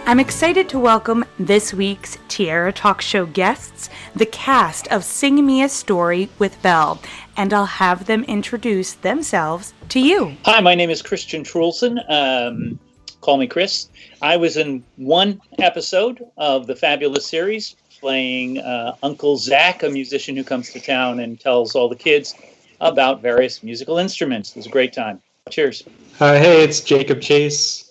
I'm excited to welcome this week's Tiara Talk Show guests, the cast of Sing Me a Story with Belle, and I'll have them introduce themselves to you. Hi, my name is Kris Truelsen. Call me Kris. I was in one episode of the fabulous series playing Uncle Zack, a musician who comes to town and tells all the kids about various musical instruments. It was a great time. Cheers. Hey, it's Jacob Chase.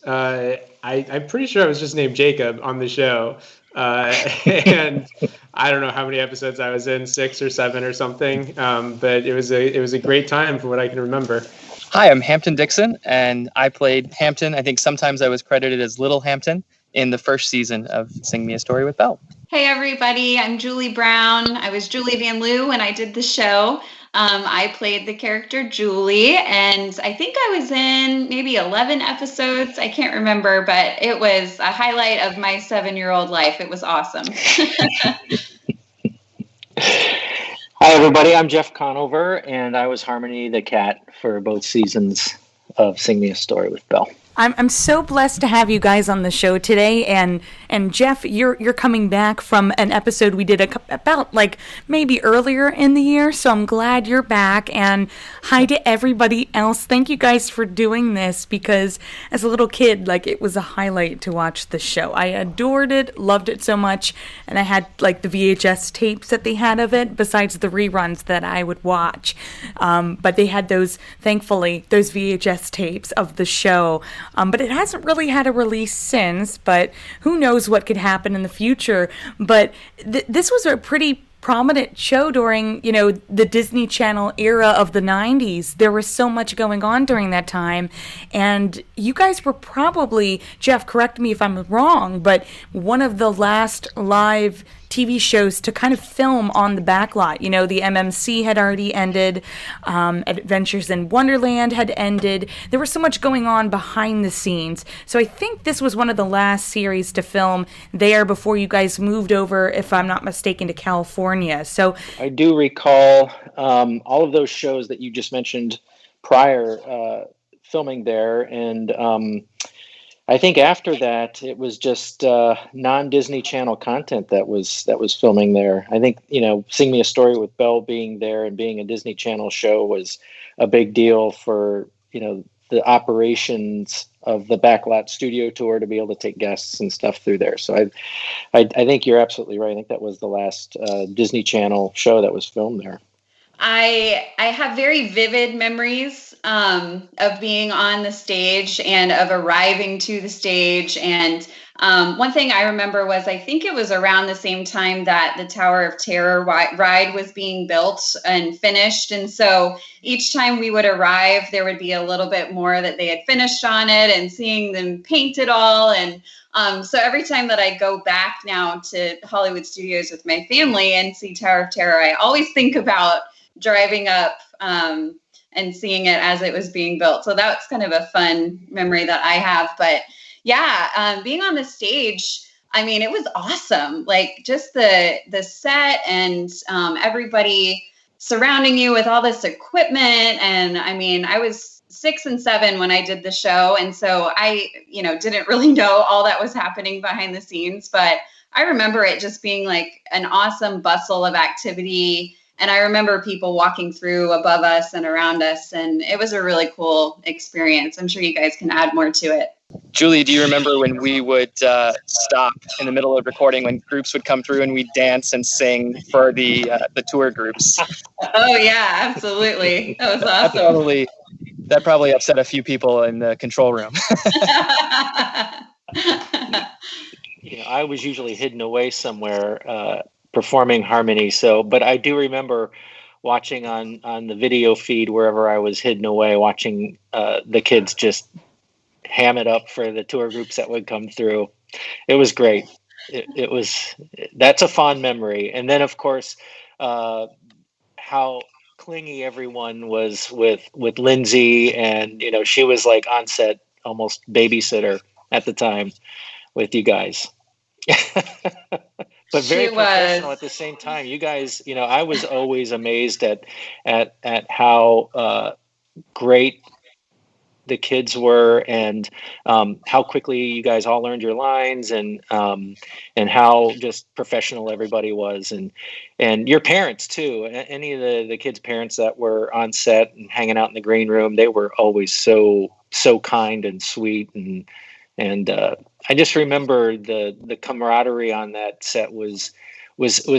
I'm pretty sure I was just named Jacob on the show. And I don't know how many episodes I was in, 6 or 7 or something. But it was a great time from what I can remember. Hi, I'm Hampton Dixon, and I played Hampton. I think sometimes I was credited as Little Hampton in the first season of Sing Me a Story with Belle. Hey, everybody. I'm Julie Brown. I was Julie Van Loo when I did the show. I played the character Julie, and I think I was in maybe 11 episodes. I can't remember, but it was a highlight of my 7-year-old life. It was awesome. Hi, everybody. I'm Jeff Conover, and I was Harmony the cat for both seasons of Sing Me a Story with Belle. I'm so blessed to have you guys on the show today, and Jeff, you're coming back from an episode we did about like maybe earlier in the year, so I'm glad you're back. And hi to everybody else. Thank you guys for doing this, because as a little kid, like, it was a highlight to watch the show. I adored it, loved it so much, and I had like the VHS tapes that they had of it, besides the reruns that I would watch. But they had thankfully those VHS tapes of the show. But it hasn't really had a release since, but who knows what could happen in the future. But this was a pretty prominent show during, the Disney Channel era of the 90s. There was so much going on during that time. And you guys were probably, Jeff, correct me if I'm wrong, but one of the last live TV shows to kind of film on the backlot. The MMC had already ended. Adventures in Wonderland had ended. There was so much going on behind the scenes. So I think this was one of the last series to film there before you guys moved over, if I'm not mistaken, to California. So I do recall all of those shows that you just mentioned prior filming there. And I think after that, it was just non-Disney Channel content that was filming there. I think, Sing Me a Story with Belle being there and being a Disney Channel show was a big deal for, the operations of the Backlot Studio Tour to be able to take guests and stuff through there. So I think you're absolutely right. I think that was the last Disney Channel show that was filmed there. I have very vivid memories of being on the stage and of arriving to the stage. And one thing I remember was, I think it was around the same time that the Tower of Terror ride was being built and finished. And so each time we would arrive, there would be a little bit more that they had finished on it, and seeing them paint it all. And so every time that I go back now to Hollywood Studios with my family and see Tower of Terror, I always think about driving up and seeing it as it was being built. So that's kind of a fun memory that I have. But yeah, being on the stage, I mean, it was awesome. Like, just the set and everybody surrounding you with all this equipment. And I mean, I was 6 and 7 when I did the show. And so I, didn't really know all that was happening behind the scenes, but I remember it just being like an awesome bustle of activity. And I remember people walking through above us and around us, and it was a really cool experience. I'm sure you guys can add more to it. Julie, do you remember when we would stop in the middle of recording, when groups would come through and we'd dance and sing for the tour groups? Oh, yeah, absolutely. That was awesome. That probably upset a few people in the control room. I was usually hidden away somewhere performing Harmony. But I do remember watching on the video feed, wherever I was hidden away, watching the kids just ham it up for the tour groups that would come through. It was great. That's a fond memory. And then, of course, how clingy everyone was with Lindsay, and she was like on set, almost babysitter at the time with you guys. But very professional at the same time. You guys, I was always amazed at how great the kids were, and how quickly you guys all learned your lines, and how just professional everybody was, and your parents too. Any of the kids' parents that were on set and hanging out in the green room, they were always so kind and sweet, and I just remember the camaraderie on that set was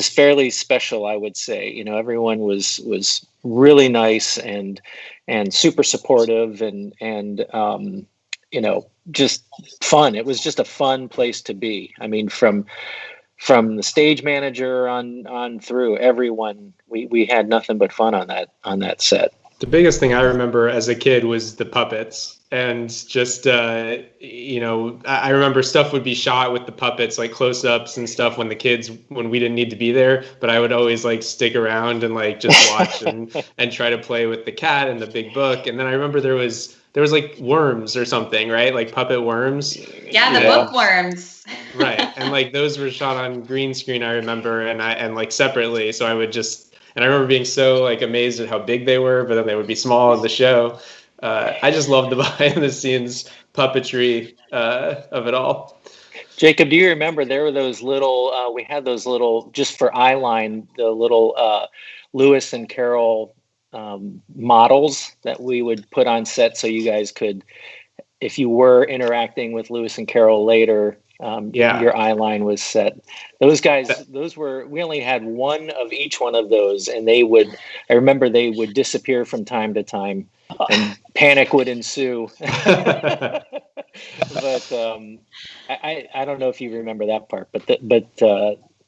fairly special, I would say. You know, everyone was really nice and super supportive, and you know, just fun. It was just a fun place to be. I mean, from the stage manager on through, everyone, we had nothing but fun on that set. The biggest thing I remember as a kid was the puppets. And just, you know, I remember stuff would be shot with the puppets, like close-ups and stuff when we didn't need to be there. But I would always like stick around and like just watch and try to play with the cat and the big book. And then I remember there was like worms or something, right? Like puppet worms. Yeah, the bookworms. Right. And like those were shot on green screen, I remember, and like separately. So I would and I remember being so like amazed at how big they were, but then they would be small in the show. I just love the behind the scenes puppetry of it all. Jacob, do you remember there were those little, we had those little, just for eyeline, the little Lewis and Carroll models that we would put on set so you guys could, if you were interacting with Lewis and Carroll later, your eyeline was set. Those guys, we only had one of each one of those, and I remember they would disappear from time to time. And panic would ensue. But I don't know if you remember that part, but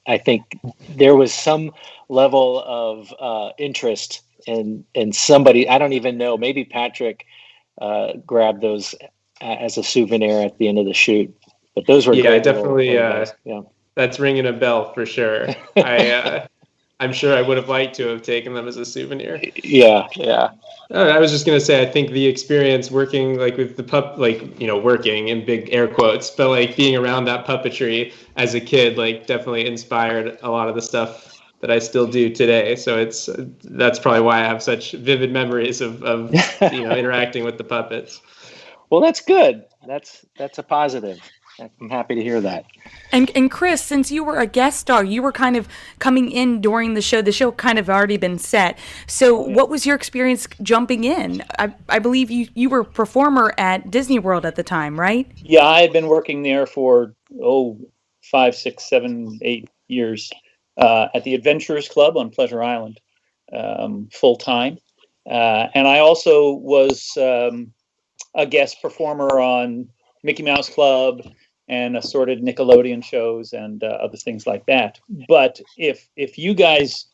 I think there was some level of interest in somebody. I don't even know. Maybe Patrick grabbed those as a souvenir at the end of the shoot. But those were definitely. That's ringing a bell for sure. I'm sure I would have liked to have taken them as a souvenir. Yeah. I was just going to say, I think the experience working like with the working in big air quotes, but like being around that puppetry as a kid, like definitely inspired a lot of the stuff that I still do today. So that's probably why I have such vivid memories of interacting with the puppets. Well, that's good. That's a positive. I'm happy to hear that. And Kris, since you were a guest star, you were kind of coming in during the show. The show kind of already been set. So what was your experience jumping in? I believe you were a performer at Disney World at the time, right? Yeah, I had been working there for 5, 6, 7, 8 years at the Adventurers Club on Pleasure Island, full time. And I also was a guest performer on Mickey Mouse Club and assorted Nickelodeon shows and other things like that. But if you guys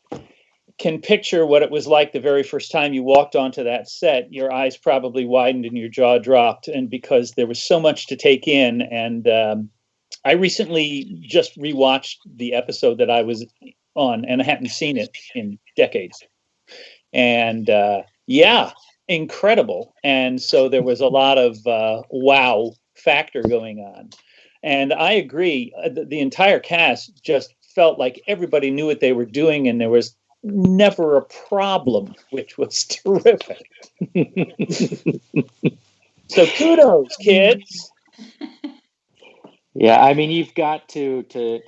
can picture what it was like the very first time you walked onto that set, your eyes probably widened and your jaw dropped, and because there was so much to take in. And I recently just rewatched the episode that I was on, and I hadn't seen it in decades. And incredible. And so there was a lot of wow factor going on. And I agree, the entire cast just felt like everybody knew what they were doing, and there was never a problem, which was terrific. So kudos, kids. Yeah, I mean, you've got to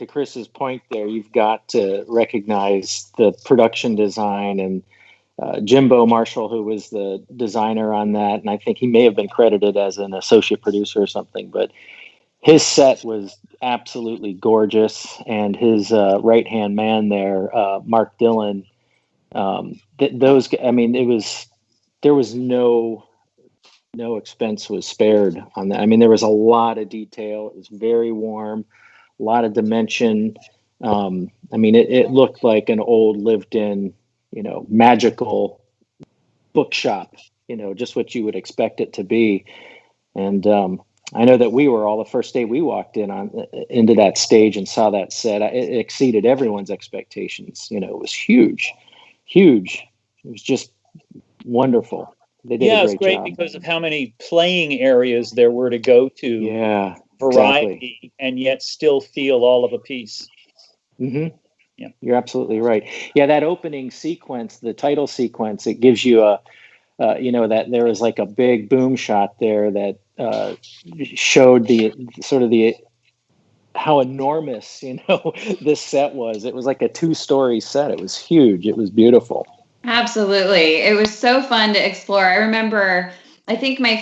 Kris's point there, you've got to recognize the production design, and Jimbo Marshall, who was the designer on that, and I think he may have been credited as an associate producer or something, but his set was absolutely gorgeous, and his right-hand man there, Mark Dillon, there was no expense was spared on that. I mean, there was a lot of detail. It was very warm, a lot of dimension. It looked like an old lived-in, magical bookshop, just what you would expect it to be. And I know that we were all, the first day we walked into that stage and saw that set, it exceeded everyone's expectations. It was huge. It was just wonderful. They did a great job. Because of how many playing areas there were to go to. Yeah, variety, exactly. And yet still feel all of a piece. Mm-hmm. Yeah, you're absolutely right. Yeah, that opening sequence, the title sequence, it gives you that there was like a big boom shot there that showed how enormous, this set was. It was like a 2-story set. It was huge. It was beautiful. Absolutely. It was so fun to explore. I remember, I think my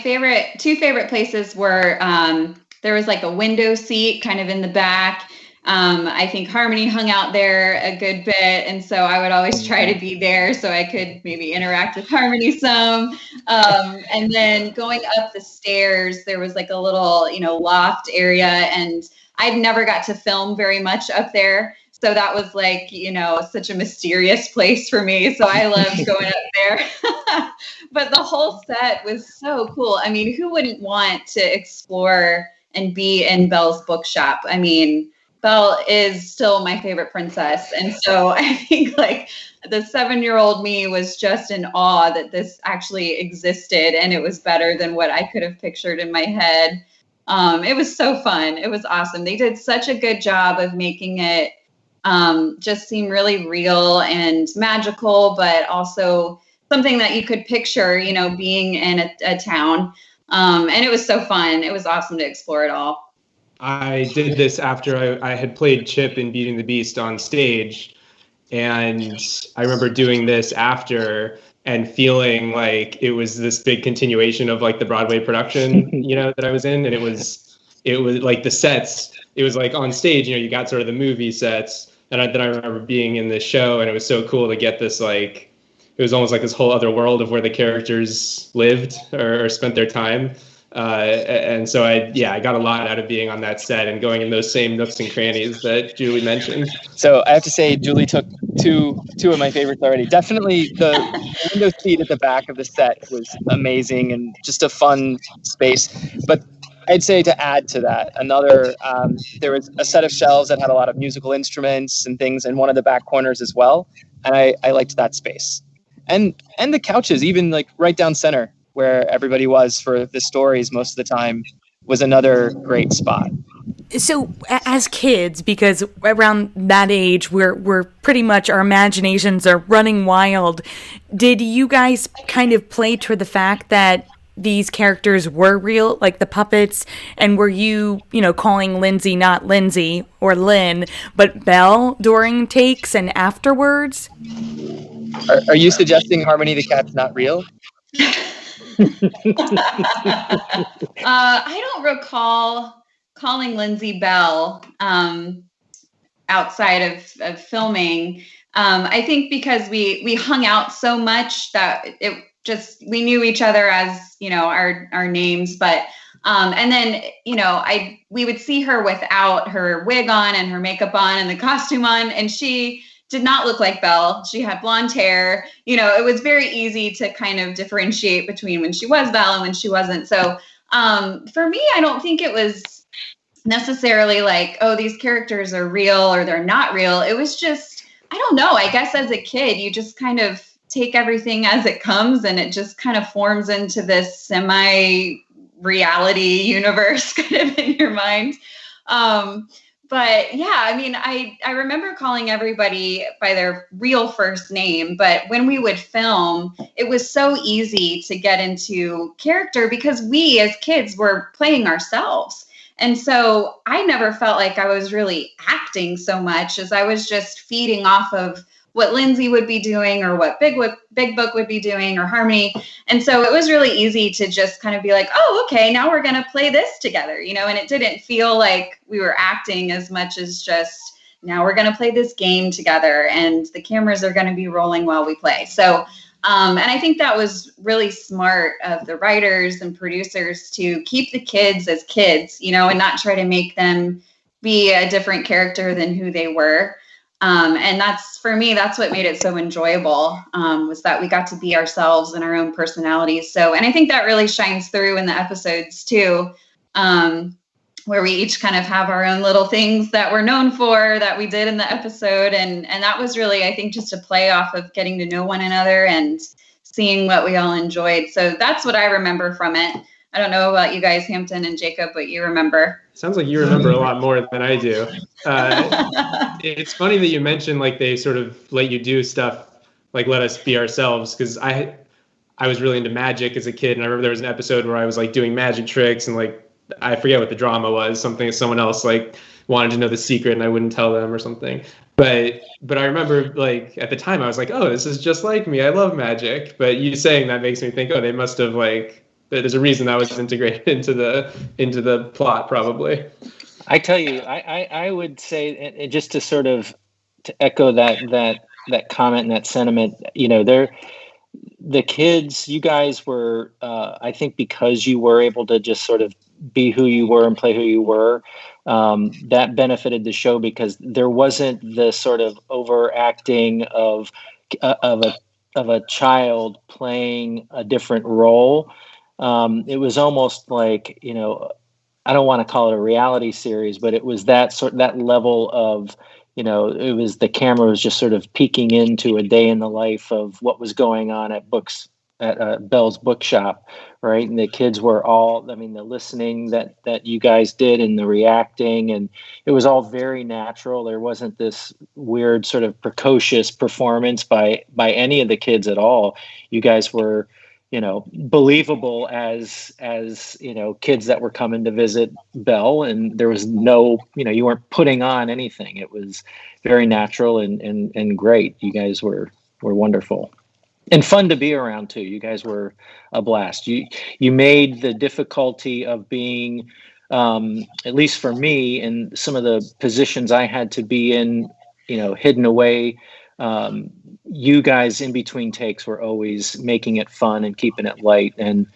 two favorite places were, there was like a window seat kind of in the back. I think Harmony hung out there a good bit. And so I would always try to be there so I could maybe interact with Harmony some. And then going up the stairs, there was like a little, loft area, and I'd never got to film very much up there. So that was like, such a mysterious place for me. So I loved going up there. But the whole set was so cool. I mean, who wouldn't want to explore and be in Belle's bookshop? I mean, Belle is still my favorite princess. And so I think like the 7-year-old me was just in awe that this actually existed, and it was better than what I could have pictured in my head. It was so fun. It was awesome. They did such a good job of making it just seem really real and magical, but also something that you could picture, being in a town. And it was so fun. It was awesome to explore it all. I did this after I had played Chip in Beauty and the Beast on stage. And I remember doing this after and feeling like it was this big continuation of like the Broadway production, that I was in. And it was like the sets, it was like on stage, you got sort of the movie sets. And then I remember being in the show, and it was so cool to get this, like, it was almost like this whole other world of where the characters lived or spent their time. And so I got a lot out of being on that set and going in those same nooks and crannies that Julie mentioned. So I have to say, Julie took two of my favorites already. Definitely the window seat at the back of the set was amazing and just a fun space. But I'd say to add to that, there was a set of shelves that had a lot of musical instruments and things in one of the back corners as well. And I liked that space. And the couches, even like right down center where everybody was for the stories most of the time, was another great spot. So as kids, because around that age, we're pretty much, our imaginations are running wild. Did you guys kind of play to the fact that these characters were real, like the puppets? And were you, calling Lindsay not Lindsay or Lynn, but Belle during takes and afterwards? Are you suggesting Harmony the cat's not real? I don't recall calling Lindsay Belle outside of filming. I think because we hung out so much that we knew each other as, our names, but, and then, we would see her without her wig on and her makeup on and the costume on, and she did not look like Belle. She had blonde hair. It was very easy to kind of differentiate between when she was Belle and when she wasn't. So, for me, I don't think it was necessarily like, oh, these characters are real or they're not real. It was just, I don't know. I guess as a kid, you just kind of take everything as it comes, and it just kind of forms into this semi-reality universe kind of in your mind. But yeah, I mean, I remember calling everybody by their real first name, but when we would film, it was so easy to get into character because we as kids were playing ourselves. And so I never felt like I was really acting so much as I was just feeding off of what Lindsay would be doing or what Big Book would be doing or Harmony. And so it was really easy to just kind of be like, oh, okay, now we're going to play this together, and it didn't feel like we were acting as much as just, now we're going to play this game together and the cameras are going to be rolling while we play. So, and I think that was really smart of the writers and producers to keep the kids as kids, and not try to make them be a different character than who they were. And for me, that's what made it so enjoyable, was that we got to be ourselves and our own personalities. So, and I think that really shines through in the episodes too, where we each kind of have our own little things that we're known for that we did in the episode. And that was really, I think, just a play off of getting to know one another and seeing what we all enjoyed. So that's what I remember from it. I don't know about you guys, Hampton and Jacob, what you remember. Sounds like you remember a lot more than I do. It's funny that you mentioned like they sort of let you do stuff, like let us be ourselves, because I I was really into magic as a kid, and I remember there was an episode where I was like doing magic tricks, and like I forget what the drama was, something someone else like wanted to know the secret and I wouldn't tell them or something. But I remember like at the time I was like, oh, this is just like me. I love magic. But you saying that makes me think, oh, they must have like there's a reason that was integrated into the plot probably. I tell you, I would say, and just to sort of to echo that comment and that sentiment, you know, the kids, you guys were, I think because you were able to just sort of be who you were and play who you were, that benefited the show because there wasn't the sort of overacting of a child playing a different role. It was almost like, you know, I don't want to call it a reality series, but it was that level of, you know, it was the camera was just sort of peeking into a day in the life of what was going on at Belle's bookshop, right? And the kids were all, I mean, the listening that you guys did and the reacting, and it was all very natural. There wasn't this weird sort of precocious performance by any of the kids at all. You guys were, you know, believable as you know, kids that were coming to visit Belle, and there was no, you know, you weren't putting on anything. It was very natural and great. You guys were wonderful and fun to be around too. You guys were a blast. You made the difficulty of being, at least for me, in some of the positions I had to be in, you know, hidden away. You guys in between takes were always making it fun and keeping it light. And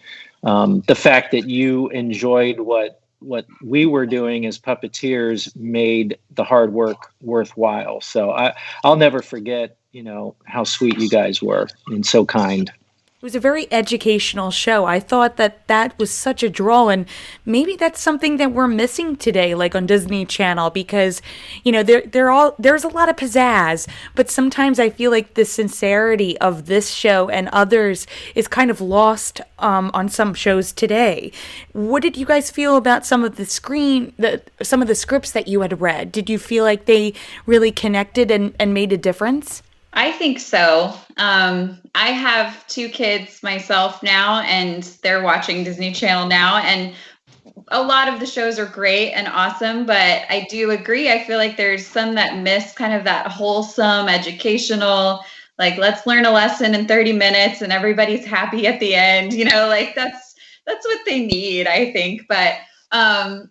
the fact that you enjoyed what we were doing as puppeteers made the hard work worthwhile. So I'll never forget, you know, how sweet you guys were and so kind. It was a very educational show. I thought that was such a draw, and maybe that's something that we're missing today, like on Disney Channel, because, you know, there's a lot of pizzazz, but sometimes I feel like the sincerity of this show and others is kind of lost on some shows today. What did you guys feel about some of the scripts that you had read? Did you feel like they really connected and made a difference? I think so. I have 2 kids myself now, and they're watching Disney Channel now. And a lot of the shows are great and awesome, but I do agree. I feel like there's some that miss kind of that wholesome, educational, like, let's learn a lesson in 30 minutes and everybody's happy at the end. You know, like that's what they need, I think. But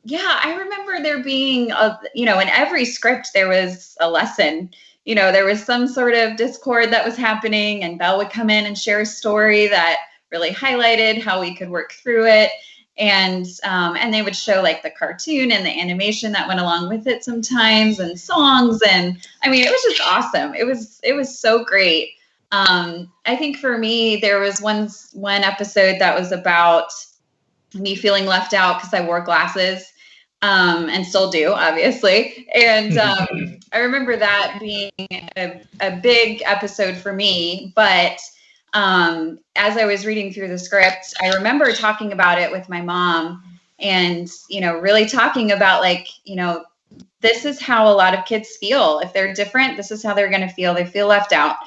yeah, I remember there being you know, in every script there was a lesson. You know, there was some sort of discord that was happening, and Belle would come in and share a story that really highlighted how we could work through it. And they would show like the cartoon and the animation that went along with it sometimes, and songs. And I mean, it was just awesome. It was so great. I think for me, there was one episode that was about me feeling left out because I wore glasses. And still do, obviously. And I remember that being a big episode for me. But as I was reading through the script, I remember talking about it with my mom and, you know, really talking about, like, you know, this is how a lot of kids feel. If they're different, this is how they're going to feel. They feel left out.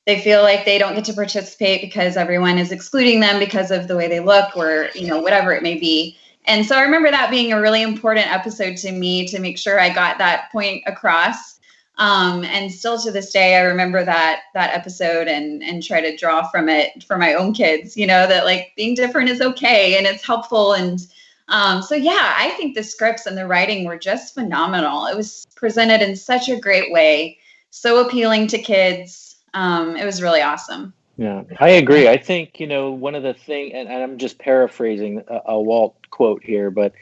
They feel like they don't get to participate because everyone is excluding them because of the way they look, or, you know, whatever it may be. And so I remember that being a really important episode to me, to make sure I got that point across. And still to this day, I remember that episode and try to draw from it for my own kids, you know, that like being different is okay and it's helpful. And so, yeah, I think the scripts and the writing were just phenomenal. It was presented in such a great way, so appealing to kids. It was really awesome. Yeah, I agree. I think, you know, one of the things, and I'm just paraphrasing a Walt quote here, but,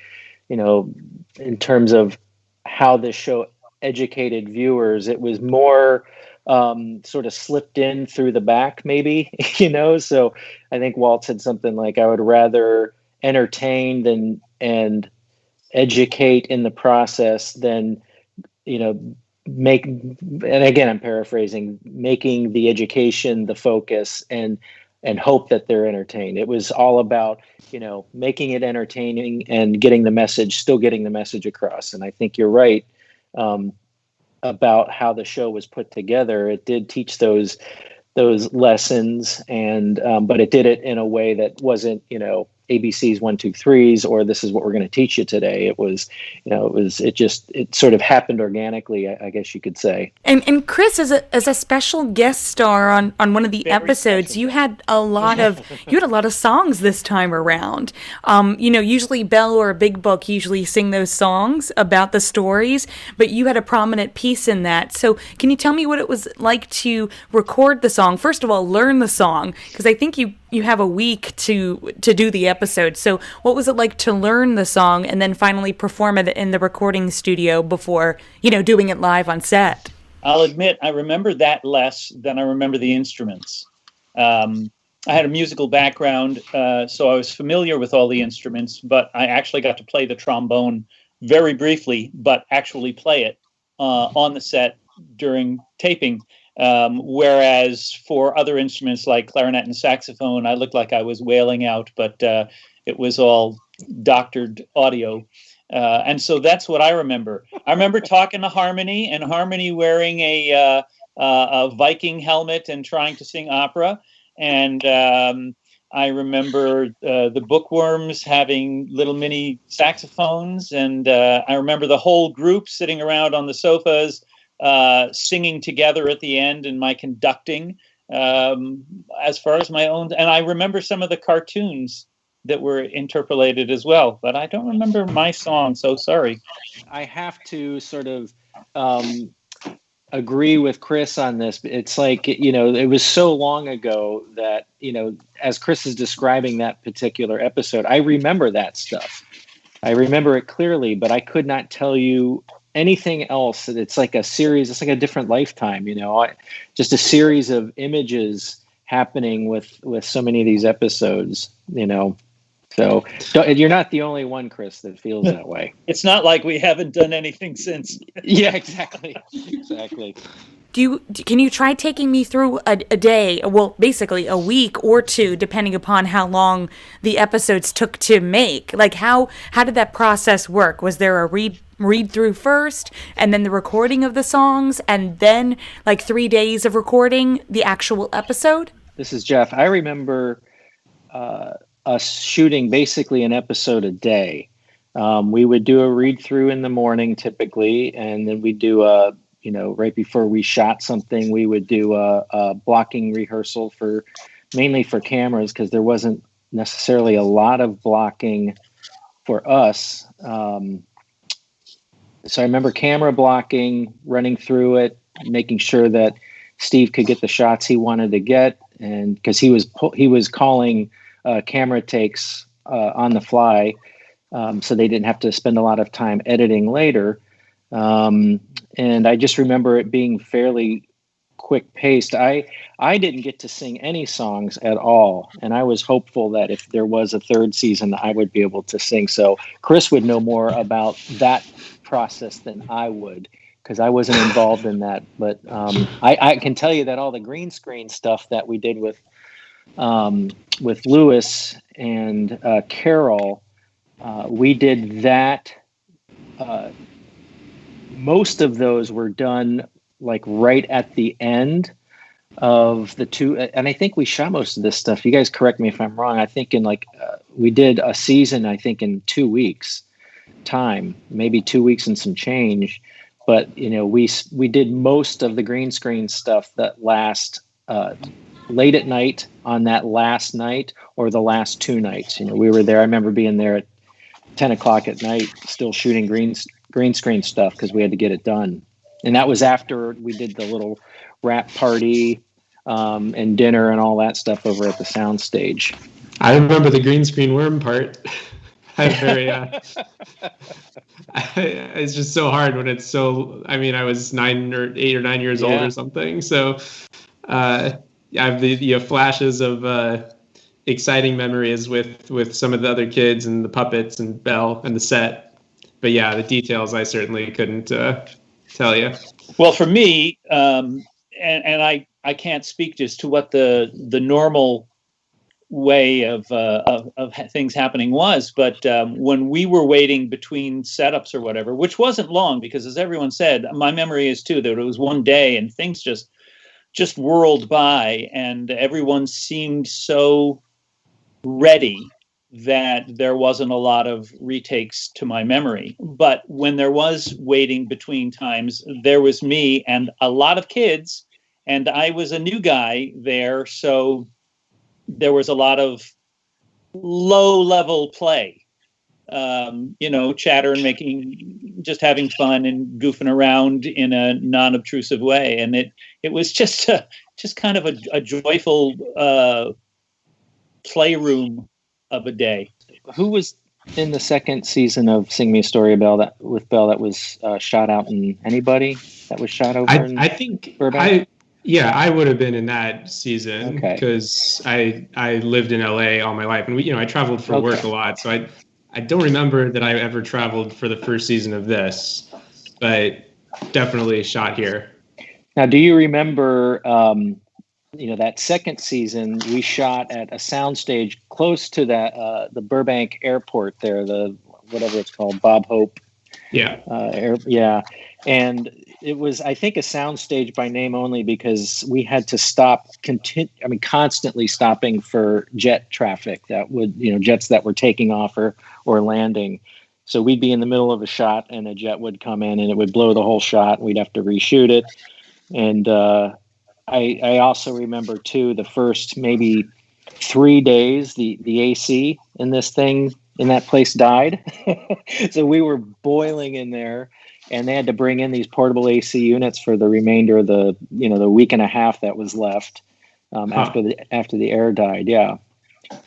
you know, in terms of how this show educated viewers, it was more sort of slipped in through the back, maybe, you know. So I think Walt said something like, I would rather entertain and educate in the process than, you know, and again, I'm paraphrasing, making the education the focus and hope that they're entertained. It was all about, you know, making it entertaining and getting the message across. And I think you're right about how the show was put together. It did teach those those lessons, and but it did it in a way that wasn't, ABC's 1, 2, 3s, or this is what we're going to teach you today. It was, it sort of happened organically, I guess you could say. And Kris, as a special guest star on one of the episodes, you had a lot of songs this time around. Usually Belle or Big Book usually sing those songs about the stories, but you had a prominent piece in that. So can you tell me what it was like to record the song? First of all, learn the song, because I think you have a week to do the episode. So what was it like to learn the song and then finally perform it in the recording studio before, doing it live on set? I'll admit I remember that less than I remember the instruments. I had a musical background, so I was familiar with all the instruments, but I actually got to play the trombone very briefly, but actually play it on the set during taping. Whereas for other instruments like clarinet and saxophone, I looked like I was wailing out, but it was all doctored audio. And so that's what I remember. I remember talking to Harmony, and Harmony wearing a Viking helmet and trying to sing opera. And I remember the Bookworms having little mini saxophones. And I remember the whole group sitting around on the sofas, singing together at the end, and my conducting, as far as my own. And I remember some of the cartoons that were interpolated as well, but I don't remember my song, so sorry. I have to sort of agree with Kris on this. It's like, it was so long ago that, as Kris is describing that particular episode, I remember that stuff. I remember it clearly, but I could not tell you anything else. It's like a series, it's like a different lifetime, just a series of images happening with so many of these episodes, So you're not the only one, Kris, that feels that way. It's not like we haven't done anything since. Yeah, exactly. Can you try taking me through a day, well, basically a week or two, depending upon how long the episodes took to make? Like how did that process work? Was there a read through first, and then the recording of the songs, and then like 3 days of recording the actual episode? This is Jeff. I remember us shooting basically an episode a day. We would do a read through in the morning typically, and then we'd do right before we shot something, we would do a blocking rehearsal mainly for cameras, because there wasn't necessarily a lot of blocking for us. So I remember camera blocking, running through it, making sure that Steve could get the shots he wanted to get, and because he was calling camera takes on the fly, so they didn't have to spend a lot of time editing later. And I just remember it being fairly quick paced. I didn't get to sing any songs at all, and I was hopeful that if there was a third season, I would be able to sing. So Kris would know more about that process than I would, because I wasn't involved in that. But I can tell you that all the green screen stuff that we did with Lewis and Carol, we did that. Most of those were done like right at the end of the two, and I think we shot most of this stuff. You guys correct me if I'm wrong. I think we did a season, I think in 2 weeks time, maybe 2 weeks and some change. But we did most of the green screen stuff that last late at night on that last night, or the last 2 nights. We were there. I remember being there at 10 o'clock at night, still shooting green screen stuff because we had to get it done. And that was after we did the little wrap party and dinner and all that stuff over at the sound stage. I remember the green screen worm part. It's just so hard when it's so, I was 8 or 9 years old or something. So I have the flashes of exciting memories with some of the other kids and the puppets and Belle and the set. But yeah, the details I certainly couldn't tell you. Well, for me, and I can't speak just to what the normal way of things happening was, but when we were waiting between setups or whatever, which wasn't long, because as everyone said, my memory is too that it was one day and things just just whirled by, and everyone seemed so ready that there wasn't a lot of retakes to my memory. But when there was waiting between times, there was me and a lot of kids, and I was a new guy there, so there was a lot of low-level play. Chatter and just having fun and goofing around in a non-obtrusive way. And it was just kind of a joyful playroom of a day. Who was in the second season of Sing Me a Story, Belle, that was shot out in anybody that was shot over I think Burbank? I would have been in that season because Okay. I lived in LA all my life, and I traveled for work a lot, so I don't remember that I ever traveled for the first season of this, but definitely shot here. Now, do you remember, that second season we shot at a soundstage close to the Burbank airport there, the whatever it's called, Bob Hope. Yeah. And it was, I think, a soundstage by name only because we had to stop, constantly stopping for jet traffic that would, jets that were taking off or landing. So we'd be in the middle of a shot and a jet would come in and it would blow the whole shot. And we'd have to reshoot it. And I also remember too, the first maybe 3 days, the AC in that place died. So we were boiling in there, and they had to bring in these portable AC units for the remainder of the week and a half that was left after the air died. Yeah.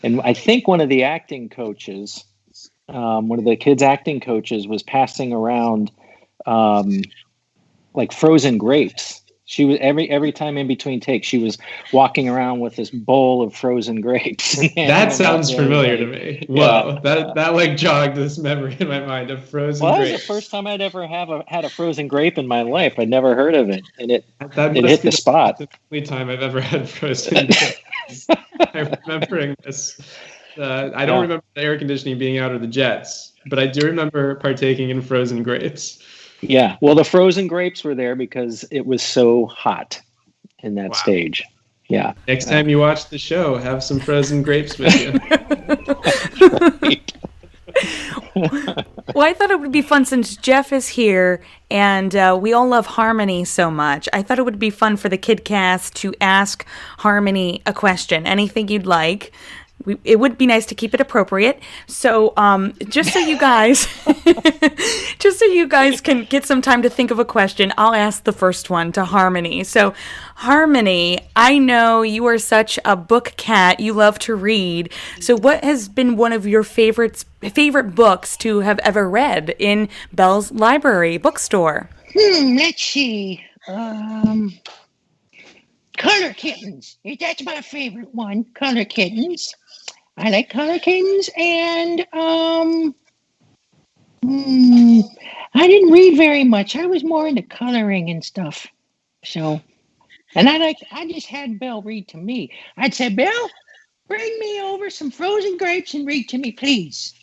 And I think one of the acting coaches, one of the kids' acting coaches was passing around like frozen grapes. She was every time in between takes, she was walking around with this bowl of frozen grapes. That sounds familiar to me. Whoa, that like jogged this memory in my mind of frozen grapes. That was the first time I'd ever had a frozen grape in my life. I'd never heard of it, and it hit the spot. The only time I've ever had frozen grapes. I'm remembering this. I don't remember the air conditioning being out of the jets, but I do remember partaking in frozen grapes. Yeah, well, the frozen grapes were there because it was so hot in that stage. Yeah. Next time you watch the show, have some frozen grapes with you. Well, I thought it would be fun since Jeff is here and we all love Harmony so much. I thought it would be fun for the KidCast to ask Harmony a question, anything you'd like. It would be nice to keep it appropriate. So just so you guys can get some time to think of a question, I'll ask the first one to Harmony. So Harmony, I know you are such a book cat. You love to read. So what has been one of your favorite books to have ever read in Belle's library bookstore? Let's see. Color Kittens. That's my favorite one. Color Kittens. I like Color Kittens, and I didn't read very much. I was more into coloring and stuff. So, and I just had Belle read to me. I'd say, Belle, bring me over some frozen grapes and read to me, please.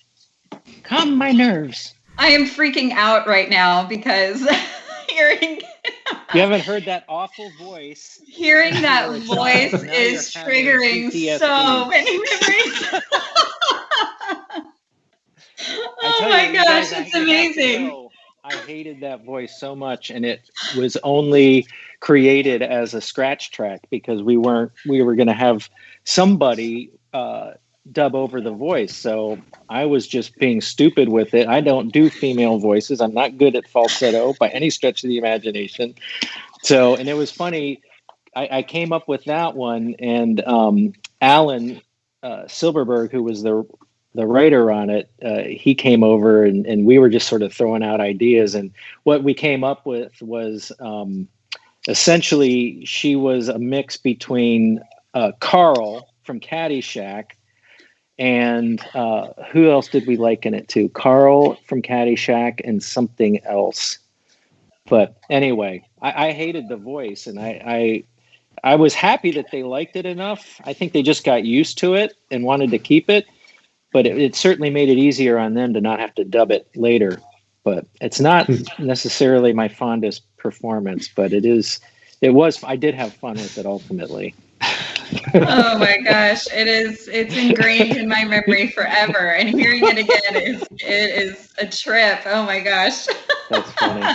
Calm my nerves. I am freaking out right now because hearing... You haven't heard that awful voice. Hearing that voice is triggering so many memories. Oh my gosh, it's amazing. I hated that voice so much, and it was only created as a scratch track because we were going to have somebody dub over the voice. So I was just being stupid with it. I don't do female voices. I'm not good at falsetto by any stretch of the imagination. So, and it was funny. I came up with that one, and Alan Silverberg, who was the writer on it, he came over and we were just sort of throwing out ideas. And what we came up with was essentially she was a mix between Carl from Caddyshack and who else did we liken it to? Carl from Caddyshack and something else. But anyway, I hated the voice, and I was happy that they liked it enough. I think they just got used to it and wanted to keep it, but it certainly made it easier on them to not have to dub it later. But it's not necessarily my fondest performance, but it is It was. I did have fun with it ultimately. Oh my gosh, it's ingrained in my memory forever, and hearing it again is a trip. Oh my gosh. That's funny.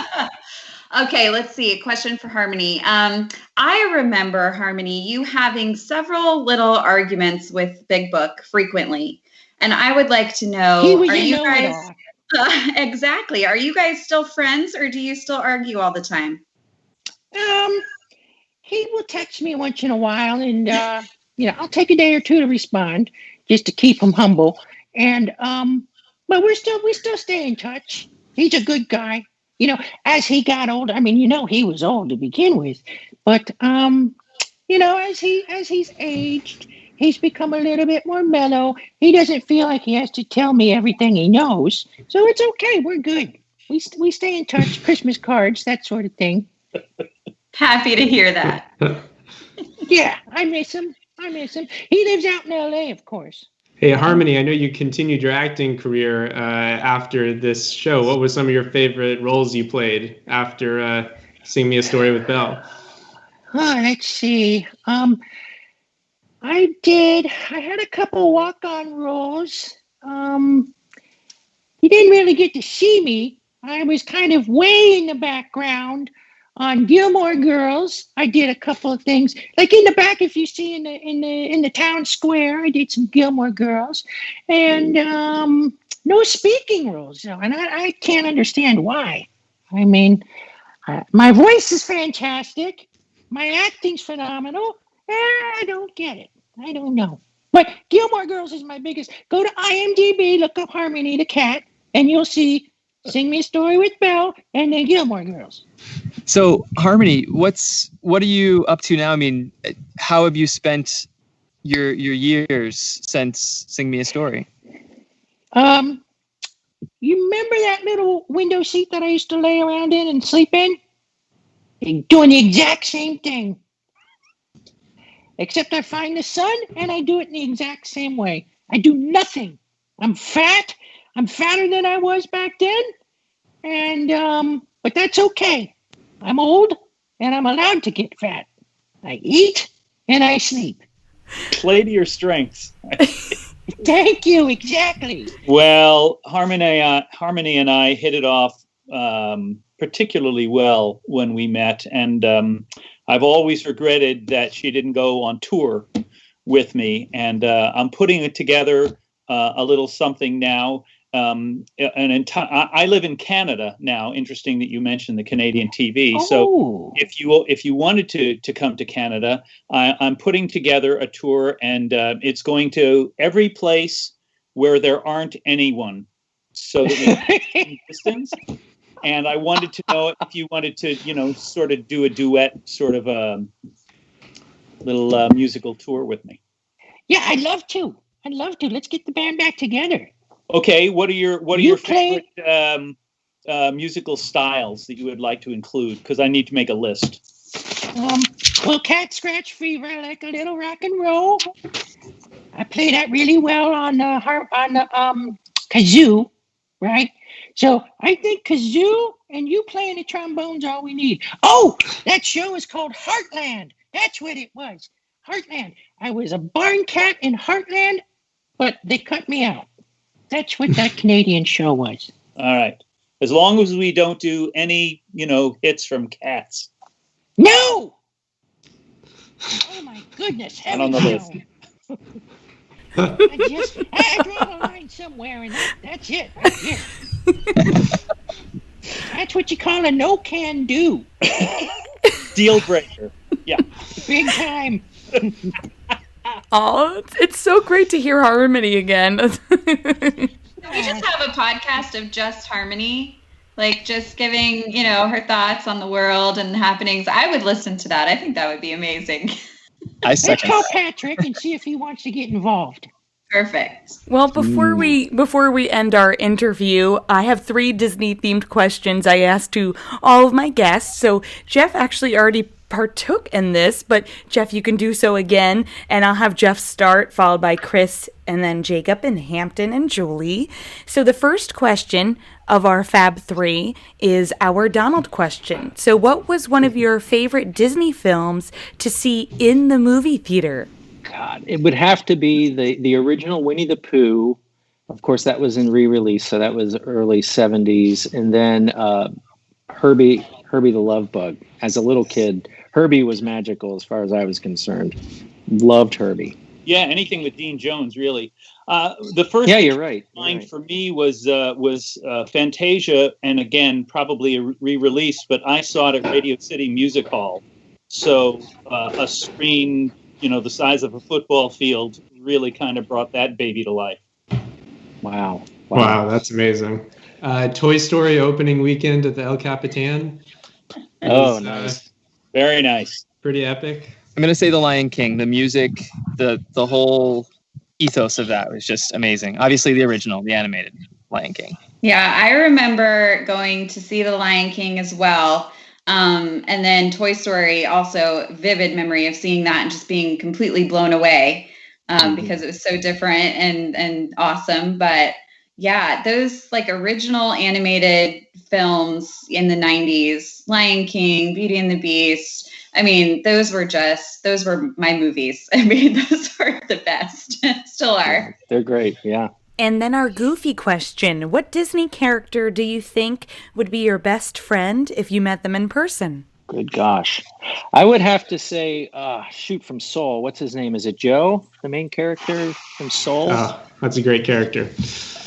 Okay, let's see. A question for Harmony. I remember, Harmony, you having several little arguments with Big Book frequently, and I would like to know, are you guys exactly? Are you guys still friends, or do you still argue all the time? He will text me once in a while, and I'll take a day or two to respond, just to keep him humble. And but we still stay in touch. He's a good guy. As he got older, he was old to begin with, but as he's aged, he's become a little bit more mellow. He doesn't feel like he has to tell me everything he knows, so it's okay. We're good. We stay in touch. Christmas cards, that sort of thing. Happy to hear that. Yeah, I miss him. He lives out in LA, of course. Hey, Harmony, I know you continued your acting career after this show. What were some of your favorite roles you played after Sing Me a Story with Belle? Oh, let's see. I had a couple walk-on roles. You didn't really get to see me. I was kind of way in the background. On Gilmore Girls, I did a couple of things, like in the back. If you see in the town square, I did some Gilmore Girls, and no speaking roles though, and I can't understand why. My voice is fantastic, my acting's phenomenal. I don't get it. I don't know. But Gilmore Girls is my biggest. Go to IMDb, look up Harmony the cat, and you'll see Sing Me a Story with Belle and then Gilmore Girls. So, Harmony, what are you up to now? How have you spent your years since Sing Me a Story? You remember that little window seat that I used to lay around in and sleep in? I'm doing the exact same thing. Except I find the sun and I do it in the exact same way. I do nothing. I'm fat. I'm fatter than I was back then. And but that's okay. I'm old, and I'm allowed to get fat. I eat, and I sleep. Play to your strengths. Thank you, exactly. Well, Harmony and I hit it off particularly well when we met, and I've always regretted that she didn't go on tour with me, and I'm putting it together a little something now. I live in Canada now. Interesting that you mentioned the Canadian TV. Oh. So if you wanted to come to Canada, I'm putting together a tour, and it's going to every place where there aren't anyone, so that we can distance. And I wanted to know if you wanted to, sort of do a duet, sort of a little musical tour with me. Yeah, I'd love to. Let's get the band back together. Okay, what are your favorite musical styles that you would like to include? Because I need to make a list. Well, Cat Scratch Fever, I like a little rock and roll. I play that really well on the kazoo, right? So I think kazoo and you playing the trombone's all we need. Oh, that show is called Heartland. That's what it was. Heartland. I was a barn cat in Heartland, but they cut me out. That's what that Canadian show was. All right. As long as we don't do any, hits from Cats. No! Oh, my goodness. Not on the list. I draw the line somewhere, and that's it. That's what you call a no-can-do. Deal breaker. Yeah. Big time. Oh, it's so great to hear Harmony again. We just have a podcast of just Harmony, like just giving, her thoughts on the world and happenings. I would listen to that. I think that would be amazing. Let's call Patrick and see if he wants to get involved. Perfect. Well, before we end our interview, I have 3 Disney-themed questions I asked to all of my guests. So Jeff actually already partook in this, but Jeff, you can do so again, and I'll have Jeff start, followed by Kris, and then Jacob and Hampton and Julie. So the first question of our Fab 3 is our Donald question. So what was one of your favorite Disney films to see in the movie theater? God, it would have to be the original Winnie the Pooh. Of course, that was in re-release, so that was early 70s. And then Herbie the Love Bug. As a little kid, Herbie was magical as far as I was concerned. Loved Herbie. Yeah, anything with Dean Jones, really. The first you're right. line for me was Fantasia, and again, probably a re-release, but I saw it at Radio City Music Hall. So a screen, the size of a football field really kind of brought that baby to life. Wow, that's amazing. Toy Story opening weekend at the El Capitan. Nice. Very nice. Pretty epic. I'm going to say The Lion King. The music, the whole ethos of that was just amazing. Obviously, the original, the animated Lion King. Yeah, I remember going to see The Lion King as well. And then Toy Story, also vivid memory of seeing that and just being completely blown away because it was so different and awesome. But yeah, those like original animated films in the 90s, Lion King, Beauty and the Beast. I mean, those were my movies. I mean, those were the best. Still are. They're great. Yeah. And then our goofy question. What Disney character do you think would be your best friend if you met them in person? Good gosh. I would have to say, from Soul. What's his name? Is it Joe, the main character from Soul? Oh, that's a great character.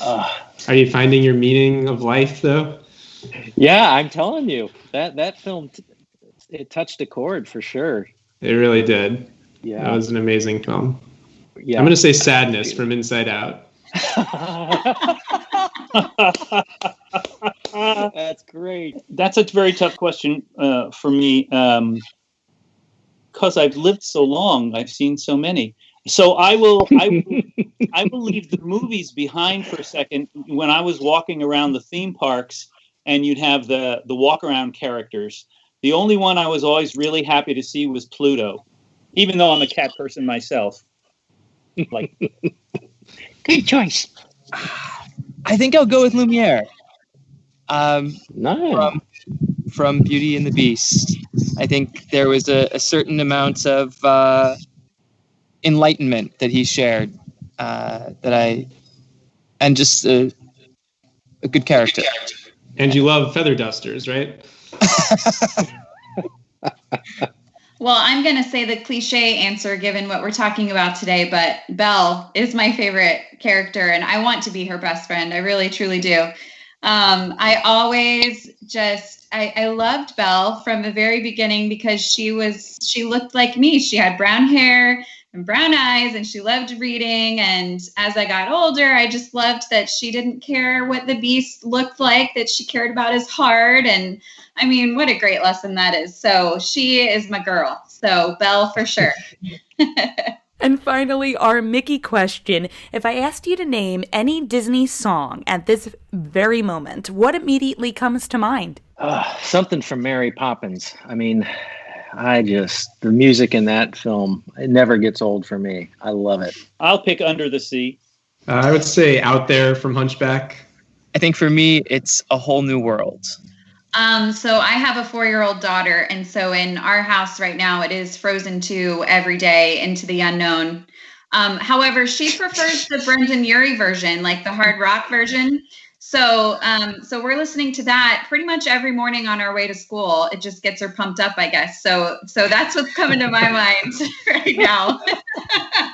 Are you finding your meaning of life, though? Yeah, I'm telling you. That film, it touched a chord for sure. It really did. Yeah. That was an amazing film. Yeah. I'm going to say Sadness from Inside Out. That's great. That's a very tough question for me because I've lived so long. I've seen so many. So I will leave the movies behind for a second. When I was walking around the theme parks and you'd have the walk around characters, the only one I was always really happy to see was Pluto, even though I'm a cat person myself. Like, Good choice. I think I'll go with Lumiere. Nice. From Beauty and the Beast. I think there was a certain amount of enlightenment that he shared and just a good character. And you love feather dusters, right? Well, I'm going to say the cliche answer given what we're talking about today, but Belle is my favorite character and I want to be her best friend. I really, truly do. I always I loved Belle from the very beginning because she looked like me. She had brown hair and brown eyes and she loved reading. And as I got older, I just loved that she didn't care what the beast looked like, that she cared about his heart. And I mean, what a great lesson that is. So she is my girl. So Belle for sure. And finally, our Mickey question. If I asked you to name any Disney song at this very moment, what immediately comes to mind? Something from Mary Poppins. I mean, the music in that film, it never gets old for me. I love it. I'll pick Under the Sea. I would say Out There from Hunchback. I think for me, it's A Whole New World. So I have a 4-year-old daughter, and so in our house right now, it is Frozen 2 every day, Into the Unknown. However, she prefers the Brendan Urie version, like the hard rock version. So we're listening to that pretty much every morning on our way to school. It just gets her pumped up, I guess. So that's what's coming to my mind right now.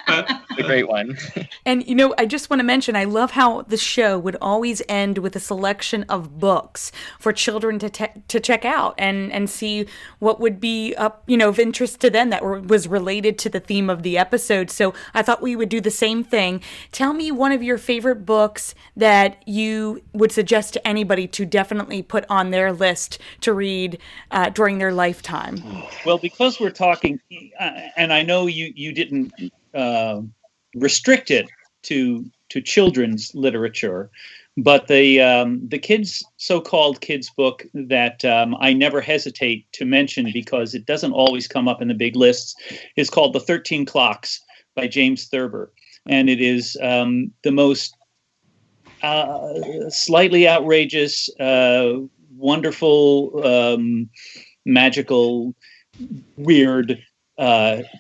A great one. And, I just want to mention, I love how the show would always end with a selection of books for children to check out and see what would be up, of interest to them that was related to the theme of the episode. So I thought we would do the same thing. Tell me one of your favorite books that you would suggest to anybody to definitely put on their list to read during their lifetime. Well, because we're talking, and I know you didn't restrict it to children's literature, But the kids, so-called kids book that I never hesitate to mention because it doesn't always come up in the big lists is called The 13 Clocks by James Thurber. And it is the most slightly outrageous, wonderful, magical, weird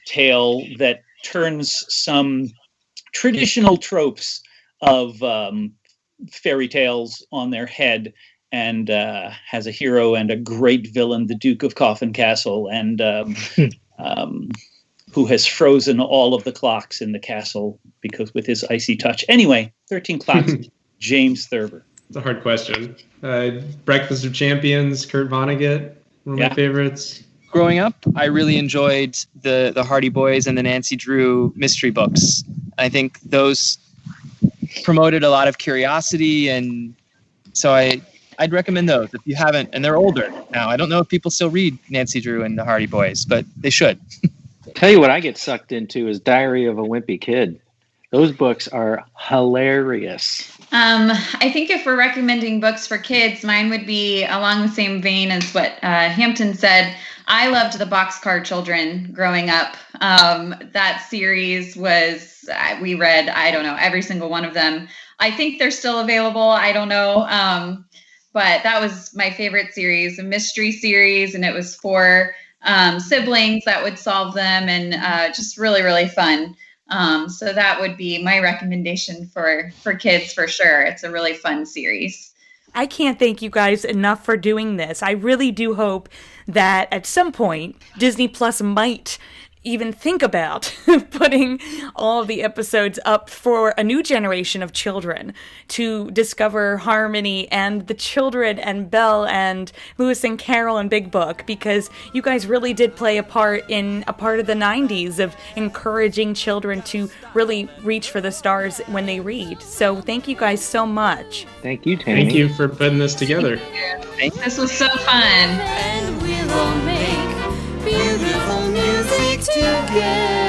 tale that turns some traditional tropes of fairy tales on their head and has a hero and a great villain, the Duke of Coffin Castle, and who has frozen all of the clocks in the castle because with his icy touch. Anyway, 13 Clocks, James Thurber. It's a hard question. Breakfast of Champions, Kurt Vonnegut, one of my favorites. Growing up, I really enjoyed the Hardy Boys and the Nancy Drew mystery books. I think those promoted a lot of curiosity, and so I'd recommend those if you haven't. And they're older now. I don't know if people still read Nancy Drew and the Hardy Boys, but they should. Tell you what I get sucked into is Diary of a Wimpy Kid. Those books are hilarious. I think if we're recommending books for kids, mine would be along the same vein as what Hampton said. I loved the Boxcar Children growing up. That series we read, I don't know, every single one of them. I think they're still available. I don't know. But that was my favorite series, a mystery series, and it was for siblings that would solve them, and just really, really fun. So that would be my recommendation for kids for sure. It's a really fun series. I can't thank you guys enough for doing this. I really do hope that at some point Disney Plus might even think about putting all of the episodes up for a new generation of children to discover Harmony and the children and Belle and Lewis and Carol and Big Book, because you guys really did play a part of the 90s of encouraging children to really reach for the stars when they read. So thank you guys so much. Thank you, Tammy. Thank you for putting this together. This was so fun. And we'll all make beautiful music together.